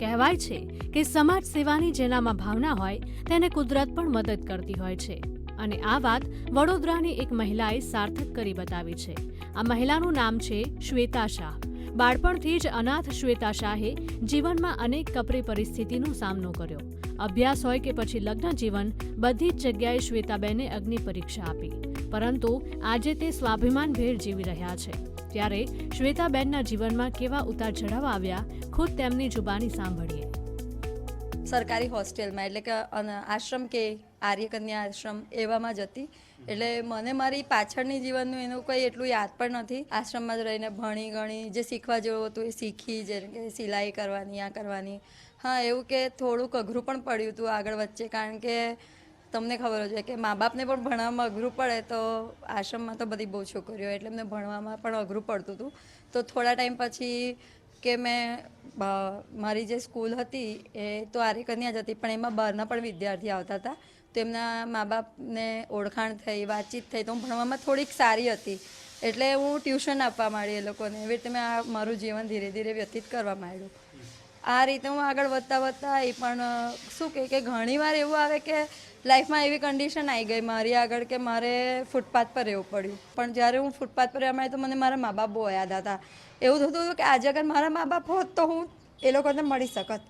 કહેવાય છે કે સમાજ સેવાની જેનામાં ભાવના હોય તેને કુદરત પણ મદદ કરતી હોય છે અને આ વાત વડોદરાની એક મહિલાએ સાર્થક કરી બતાવી છે। આ મહિલાનું નામ છે શ્વેતા શાહ। બાળપણથી જ અનાથ શ્વેતા શાહે જીવનમાં અનેક કપરી પરિસ્થિતિનો સામનો કર્યો। અભ્યાસ હોય કે પછી લગ્ન જીવન, બધી જ જગ્યાએ શ્વેતાબેને અગ્નિ પરીક્ષા આપી, પરંતુ આજે તે સ્વાભિમાનભેર જીવી રહ્યા છે। ત્યારે શ્વેતાબેનના જીવનમાં કેવા ઉતાર ચઢાવ આવ્યા, ખુદ તેમની જુબાની સાંભળીએ। સરકારી હોસ્ટેલમાં એટલે કે આશ્રમ કે આર્યકન્યા આશ્રમ એવામાં જ હતી। એટલે મને મારી પાછળની જીવનનું એનું કંઈ એટલું યાદ પણ નથી। આશ્રમમાં જ રહીને ભણી ગણી જે શીખવા જેવું હતું એ શીખી, જેમ કે સિલાઈ કરવાની, આ કરવાની। હા, એવું કે થોડુંક અઘરું પણ પડ્યું હતું આગળ વચ્ચે, કારણ કે તમને ખબર જ હોય કે મા બાપને પણ ભણવામાં અઘરું પડે, તો આશ્રમમાં તો બધી બહુ છોકરીઓ એટલે એમને ભણવામાં પણ અઘરું પડતું હતું। તો થોડા ટાઈમ પછી કે મેં મારી જે સ્કૂલ હતી એ તો આર્યકન્યા જ હતી, પણ એમાં બહારના પણ વિદ્યાર્થી આવતા હતા, તો એમના મા બાપને ઓળખાણ થઈ, વાતચીત થઈ, તો હું ભણવામાં થોડીક સારી હતી, એટલે હું ટ્યુશન આપવા માંડી એ લોકોને। એવી રીતે મેં મારું જીવન ધીરે ધીરે વ્યતીત કરવા માંડ્યું। આ રીતે હું આગળ વધતા એ પણ શું કે ઘણીવાર એવું આવે કે લાઈફમાં એવી કન્ડિશન આવી ગઈ મારી આગળ કે મારે ફૂટપાથ પર રહેવું પડ્યું। પણ જ્યારે હું ફૂટપાથ પર રહેવા માંડી તો મને મારા મા બાપ બહુ યાદ હતા। એવું થતું હતું કે આજે અગર મારા મા બાપ હોત તો હું એ લોકોને મળી શકત।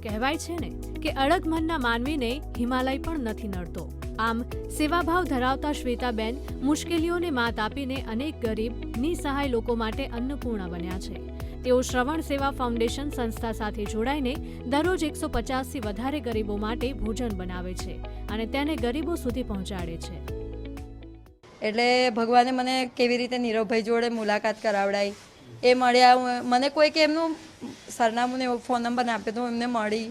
કહેવાય છે ને કે અડગ મનના માનવીને હિમાલય પણ નથી નડતો। આમ સેવાભાવ ધરાવતા શ્વેતાબેન મુશ્કેલીઓને માત આપીને અનેક ગરીબ, નિસહાય લોકો માટે અન્નપૂર્ણા બન્યા છે। તેઓ શ્રવણ સેવા ફાઉન્ડેશન સંસ્થા સાથે જોડાઈને દરરોજ 150થી વધારે ગરીબો માટે ભોજન બનાવે છે અને તેને ગરીબો સુધી પહોંચાડે છે। એટલે ભગવાને મને કેવી રીતે નીરવભાઈ જોડે મુલાકાત કરાવડાવી, એ મળ્યા, મને કોઈક એમનું સરનામું ને ફોન નંબર આપ્યો તો એમને મળી,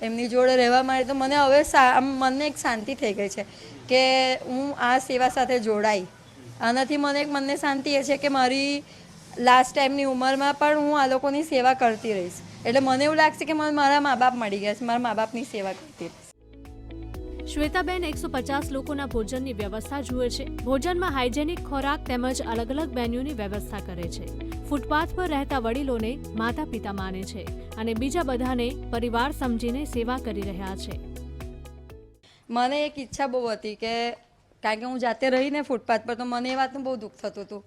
એમની જોડે રહેવા માંડી, તો મને હવે મનને એક શાંતિ થઈ ગઈ છે કે હું આ સેવા સાથે જોડાઈ। આનાથી મને એક મનને શાંતિ એ છે કે મારી લાસ્ટ ટાઈમની ઉંમરમાં પણ હું આ લોકોની સેવા કરતી રહીશ। એટલે મને એવું લાગશે કે મને મારા મા બાપ મળી ગયા છે, મારા મા બાપની સેવા કરતી રહીશ। શ્વેતાબેન 150 લોકોના ભોજનની વ્યવસ્થા જુએ છે। ભોજનમાં હાઇજેનિક ખોરાક તેમજ અલગ અલગ મેન્યુની વ્યવસ્થા કરે છે। ફૂટપાથ પર રહેતા વડીલોને માતા પિતા માને છે અને બીજા બધાને પરિવાર સમજીને સેવા કરી રહ્યા છે। મને એક ઈચ્છા બહુ હતી કે કારણ કે હું જાતે રહીને ફૂટપાથ પર, તો મને એ વાતનું બહુ દુઃખ થતું હતું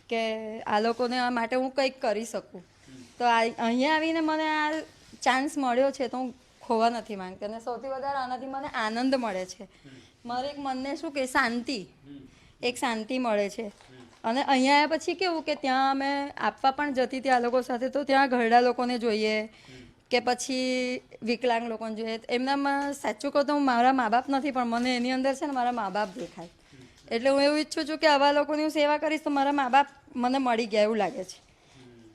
કે આ લોકોને આ માટે હું કંઈક કરી શકું। તો અહીંયા આવીને મને આ ચાન્સ મળ્યો છે તો હું ખોવા નથી માંગતી, અને સૌથી વધારે આનાથી મને આનંદ મળે છે। મારે એક મનને શું કે શાંતિ મળે છે। અને અહીંયા આવ્યા પછી કેવું કે ત્યાં અમે આપવા પણ જતી હતી આ લોકો સાથે, તો ત્યાં ઘરડા લોકોને જોઈએ કે પછી વિકલાંગ લોકોને જોઈએ, એમનામાં સાચું કહું તો મારા મા બાપ નથી, પણ મને એની અંદર છે ને મારા મા બાપ દેખાય। એટલે હું એવું ઈચ્છું છું કે આવા લોકોની હું સેવા કરીશ તો મારા મા બાપ મને મળી ગયા એવું લાગે છે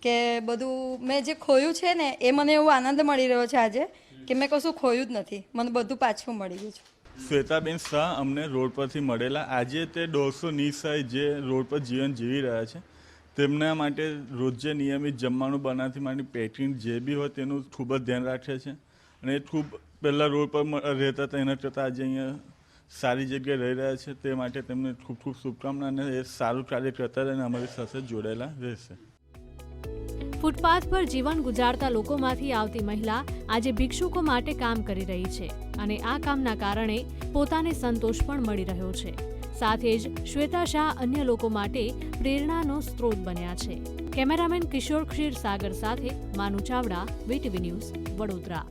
કે બધું મેં જે ખોયું છે ને એ મને એવો આનંદ મળી રહ્યો છે આજે કે મેં કશું ખોયું જ નથી, મને બધું પાછું મળી ગયું છે। શ્વેતાબેન શાહ અમને રોડ પરથી મળેલા। આજે તે 150 નિસહાય જે રોડ પર જીવન જીવી રહ્યા છે તેમના માટે રોજે નિયમિત જમવાનું બનાવતી માંડી પેકિંગ જે બી હોય તેનું ખૂબ જ ધ્યાન રાખે છે અને ખૂબ પહેલાં રોડ પર રહેતા હતા એના કરતાં આજે અહીંયા સારી જગ્યાએ રહી રહ્યા છે, તે માટે તેમને ખૂબ ખૂબ શુભકામના અને એ સારું કાર્ય કરતા રહે અને અમારી સાથે જોડાયેલા રહેશે। ફૂટપાથ પર જીવન ગુજારતા લોકોમાંથી આવતી મહિલા આજે ભિક્ષુકો માટે કામ કરી રહી છે અને આ કામના કારણે પોતાને સંતોષ પણ મળી રહ્યો છે। સાથે જ શ્વેતા શાહ અન્ય લોકો માટે પ્રેરણાનો સ્ત્રોત બન્યા છે। કેમેરામેન કિશોર ક્ષીરસાગર સાથે માનુ ચાવડા, વીટીવી ન્યૂઝ, વડોદરા।